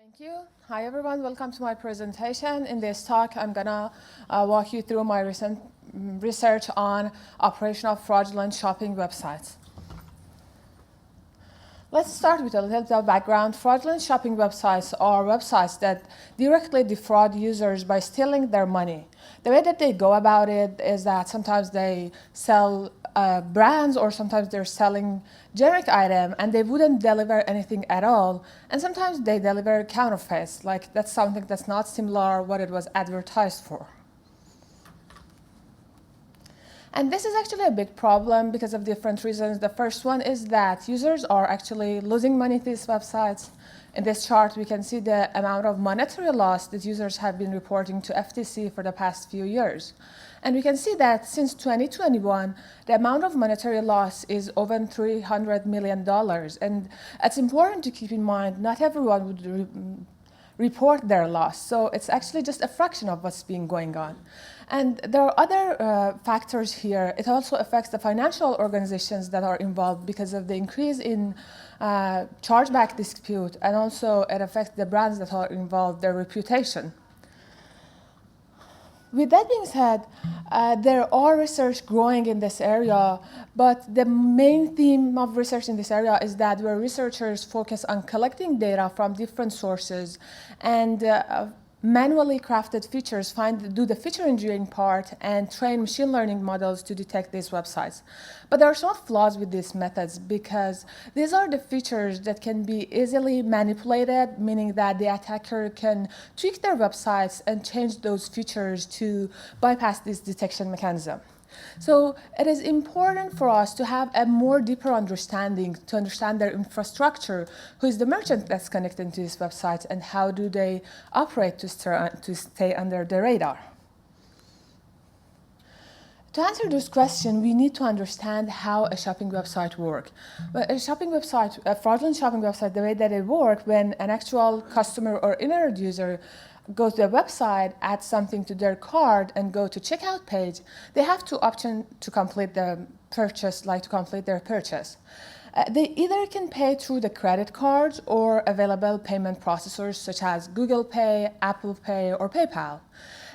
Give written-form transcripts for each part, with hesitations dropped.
Thank you. Hi, everyone. Welcome to my presentation. In this talk, I'm going to walk you through my recent research on operation of fraudulent shopping websites. Let's start with a little bit of background. Fraudulent shopping websites are websites that directly defraud users by stealing their money. The way that they go about it is that sometimes they sell brands, or sometimes they're selling generic item and they wouldn't deliver anything at all. And sometimes they deliver counterfeits, like that's something that's not similar what it was advertised for. And this is actually a big problem because of different reasons. The first one is that users are actually losing money to these websites. In this chart, we can see the amount of monetary loss that users have been reporting to FTC for the past few years. And we can see that since 2021, the amount of monetary loss is over $300 million. And it's important to keep in mind, not everyone would report their loss. So it's actually just a fraction of what's been going on. And there are other factors here. It also affects the financial organizations that are involved because of the increase in chargeback dispute, and also it affects the brands that are involved, their reputation. With that being said, there are research growing in this area, but the main theme of research in this area is that where researchers focus on collecting data from different sources and manually crafted features, do the feature engineering part and train machine learning models to detect these websites. But there are some flaws with these methods because these are the features that can be easily manipulated, meaning that the attacker can tweak their websites and change those features to bypass this detection mechanism. So it is important for us to have a more deeper understanding, to understand their infrastructure, who is the merchant that's connected to these websites, and how do they operate to stay under the radar. To answer this question, we need to understand how a shopping website works. A fraudulent shopping website, the way that it works, when an actual customer or internet user go to the website, add something to their cart, and go to checkout page, they have two options to complete the purchase, like to complete their purchase. They either can pay through the credit cards or available payment processors such as Google Pay, Apple Pay, or PayPal.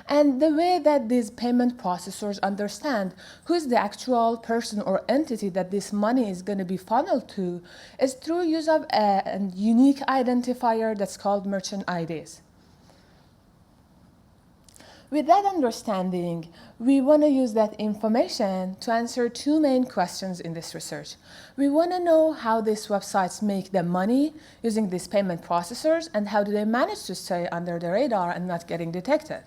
And the way that these payment processors understand who is the actual person or entity that this money is going to be funneled to is through use of a unique identifier that's called merchant IDs. With that understanding, we want to use that information to answer two main questions in this research. We want to know how these websites make their money using these payment processors, and how do they manage to stay under the radar and not getting detected.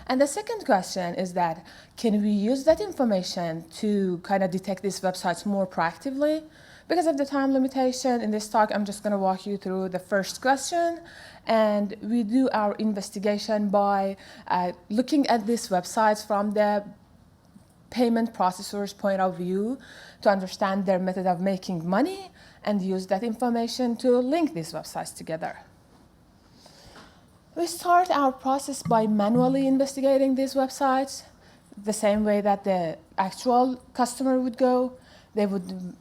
And the second question is that, can we use that information to kind of detect these websites more proactively? Because of the time limitation in this talk, I'm just going to walk you through the first question. And we do our investigation by looking at these websites from the payment processor's point of view to understand their method of making money and use that information to link these websites together. We start our process by manually investigating these websites, the same way that the actual customer would go. They would,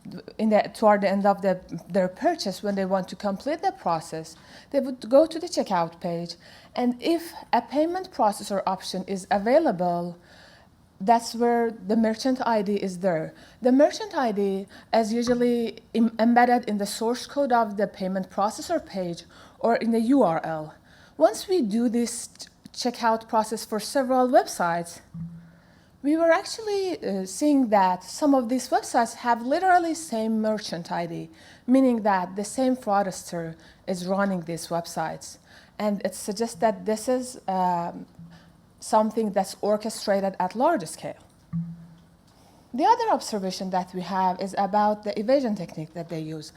toward the end of their purchase, when they want to complete the process, they would go to the checkout page, and if a payment processor option is available, that's where the merchant ID is there. The merchant ID is usually embedded in the source code of the payment processor page or in the URL. Once we do this checkout process for several websites, we were actually seeing that some of these websites have literally same merchant ID, meaning that the same fraudster is running these websites. And it suggests that this is something that's orchestrated at large scale. The other observation that we have is about the evasion technique that they use.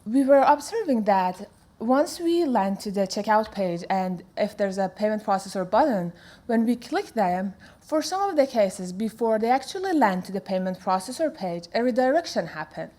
We were observing that once we land to the checkout page, and if there's a payment processor button, when we click them, for some of the cases, before they actually land to the payment processor page, a redirection happens.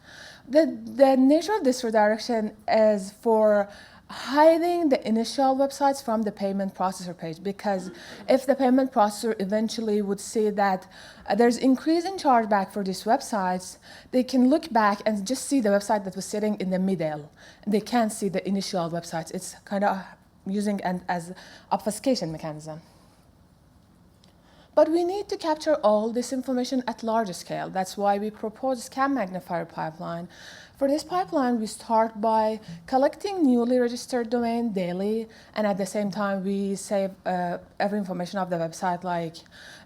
The nature of this redirection is for hiding the initial websites from the payment processor page, because if the payment processor eventually would see that there's increase in chargeback for these websites, they can look back and just see the website that was sitting in the middle. They can't see the initial websites. It's kind of using as obfuscation mechanism. But we need to capture all this information at large scale. That's why we propose SCAMMAGNIFIER pipeline. For this pipeline, we start by collecting newly registered domain daily, and at the same time, we save every information of the website, like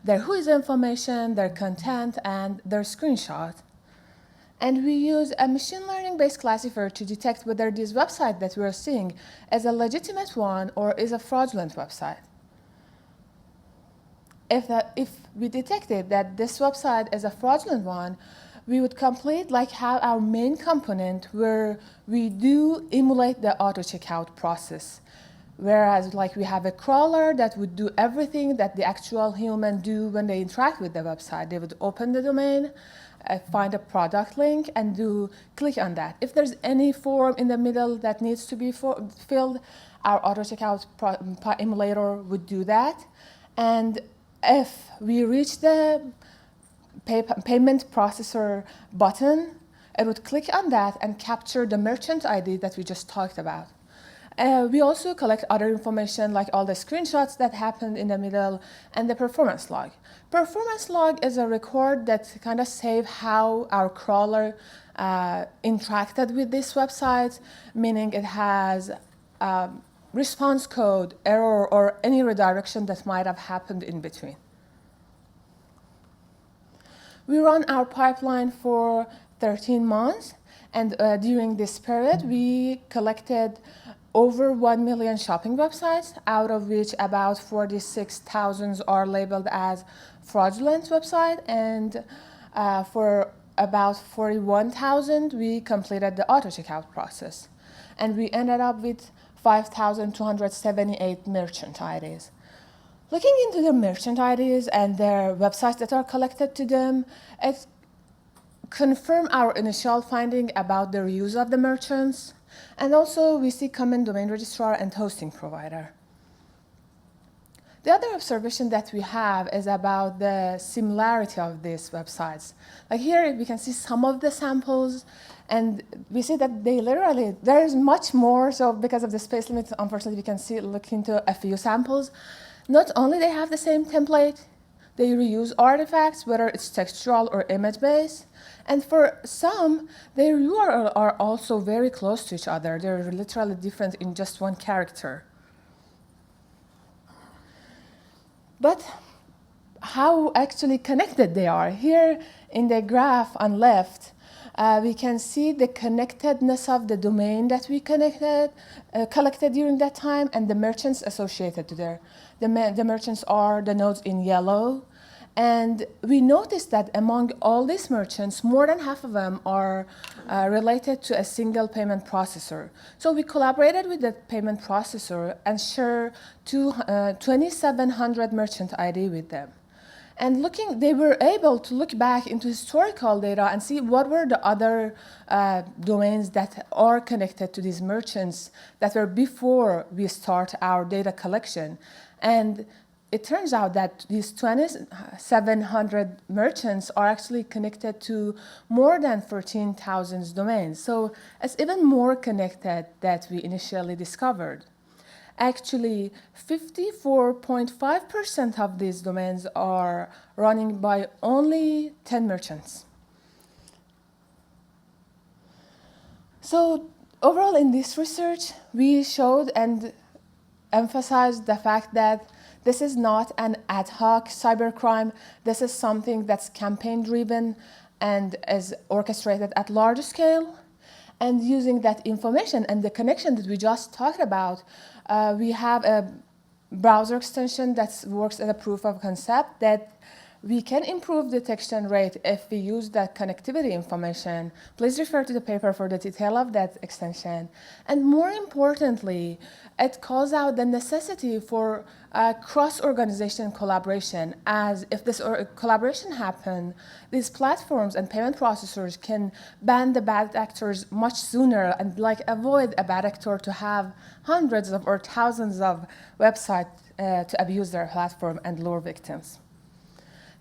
their whois information, their content, and their screenshot. And we use a machine learning-based classifier to detect whether this website that we're seeing is a legitimate one or is a fraudulent website. If we detected that this website is a fraudulent one, we would complete like have our main component where we do emulate the auto checkout process. Whereas like we have a crawler that would do everything that the actual human do when they interact with the website. They would open the domain, find a product link, and click on that. If there's any form in the middle that needs to be filled, our auto checkout emulator would do that. And if we reach the payment processor button, it would click on that and capture the merchant ID that we just talked about. We also collect other information like all the screenshots that happened in the middle and the performance log. Performance log is a record that kind of saves how our crawler interacted with this website, meaning it has response code, error, or any redirection that might have happened in between. We run our pipeline for 13 months, and during this period, we collected over 1 million shopping websites, out of which about 46,000 are labeled as fraudulent website, and for about 41,000, we completed the auto checkout process. And we ended up with 5,278 merchant IDs. Looking into the merchant IDs and their websites that are collected to them, it confirmed our initial finding about the reuse of the merchants. And also, we see common domain registrar and hosting provider. The other observation that we have is about the similarity of these websites. Like here, we can see some of the samples, and we see that there is much more. So because of the space limit, unfortunately, we can look into a few samples. Not only they have the same template, they reuse artifacts, whether it's textual or image-based. And for some, their URL are also very close to each other. They're literally different in just one character. But how actually connected they are? Here in the graph on left, we can see the connectedness of the domain that we collected during that time and the merchants associated to there. The merchants are the nodes in yellow. And we noticed that among all these merchants, more than half of them are related to a single payment processor. So we collaborated with the payment processor and shared 2,700 merchant ID with them. And they were able to look back into historical data and see what were the other domains that are connected to these merchants that were before we start our data collection. And it turns out that these 2,700 merchants are actually connected to more than 14,000 domains. So it's even more connected than we initially discovered. Actually, 54.5% of these domains are running by only 10 merchants. So overall in this research, we showed and emphasized the fact that this is not an ad hoc cybercrime. This is something that's campaign-driven and is orchestrated at large scale. And using that information and the connection that we just talked about, we have a browser extension that works as a proof of concept that we can improve detection rate if we use that connectivity information. Please refer to the paper for the detail of that extension. And more importantly, it calls out the necessity for cross-organization collaboration, as if this collaboration happens, these platforms and payment processors can ban the bad actors much sooner and avoid a bad actor to have hundreds of or thousands of websites to abuse their platform and lure victims.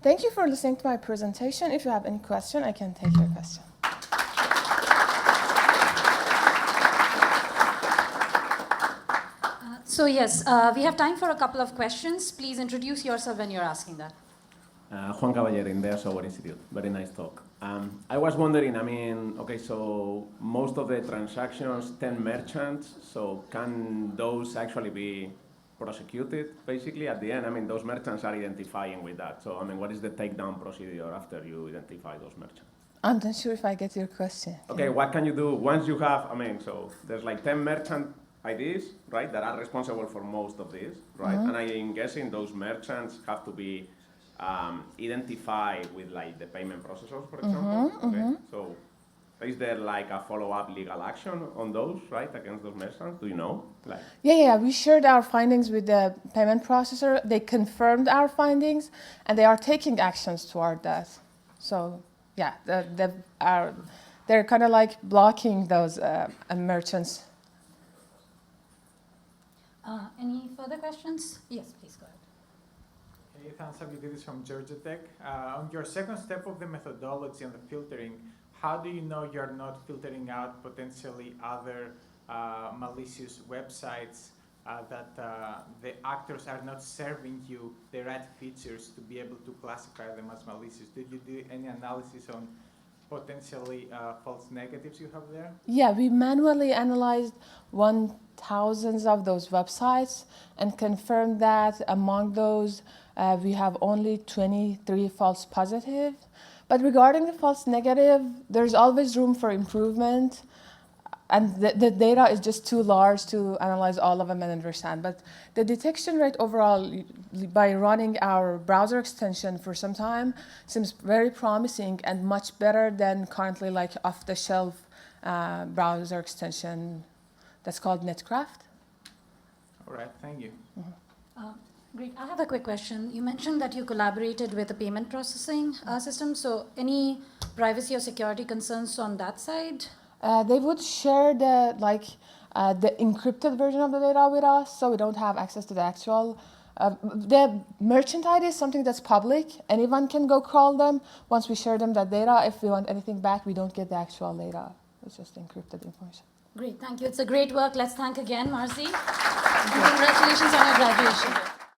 Thank you for listening to my presentation. If you have any question, I can take your question. So yes, we have time for a couple of questions. Please introduce yourself when you're asking that. Juan Caballero, NDSS Software Institute. Very nice talk. I was wondering, okay, so most of the transactions, 10 merchants, so can those actually be prosecuted, basically, at the end? Those merchants are identifying with that. So, what is the takedown procedure after you identify those merchants? I'm not sure if I get your question. Okay, what can you do once you have, so there's like 10 merchant IDs, right, that are responsible for most of this, right? And I'm guessing those merchants have to be identified with like the payment processors, for example. Okay, so is there like a follow-up legal action on those, right, against those merchants? Do you know? Yeah, we shared our findings with the payment processor. They confirmed our findings, and they are taking actions toward that. So yeah, they're kind of like blocking those merchants. Any further questions? Yes, please go ahead. Hey, thanks, Abhididis from Georgia Tech. On your second step of the methodology on the filtering, how do you know you're not filtering out potentially other malicious websites that the actors are not serving you the right features to be able to classify them as malicious? Did you do any analysis on potentially false negatives you have there? Yeah, we manually analyzed 1,000 of those websites and confirmed that among those we have only 23 false positive. But regarding the false negative, there's always room for improvement. And the data is just too large to analyze all of them and understand. But the detection rate overall, by running our browser extension for some time, seems very promising and much better than currently like off-the-shelf browser extension that's called Netcraft. All right, thank you. Great. I have a quick question. You mentioned that you collaborated with a payment processing system. So any privacy or security concerns on that side? They would share the encrypted version of the data with us, so we don't have access to the actual. The merchant ID is something that's public. Anyone can go crawl them. Once we share them that data, if we want anything back, we don't get the actual data. It's just encrypted information. Great, thank you. It's a great work. Let's thank again, Marzi. Congratulations on your graduation.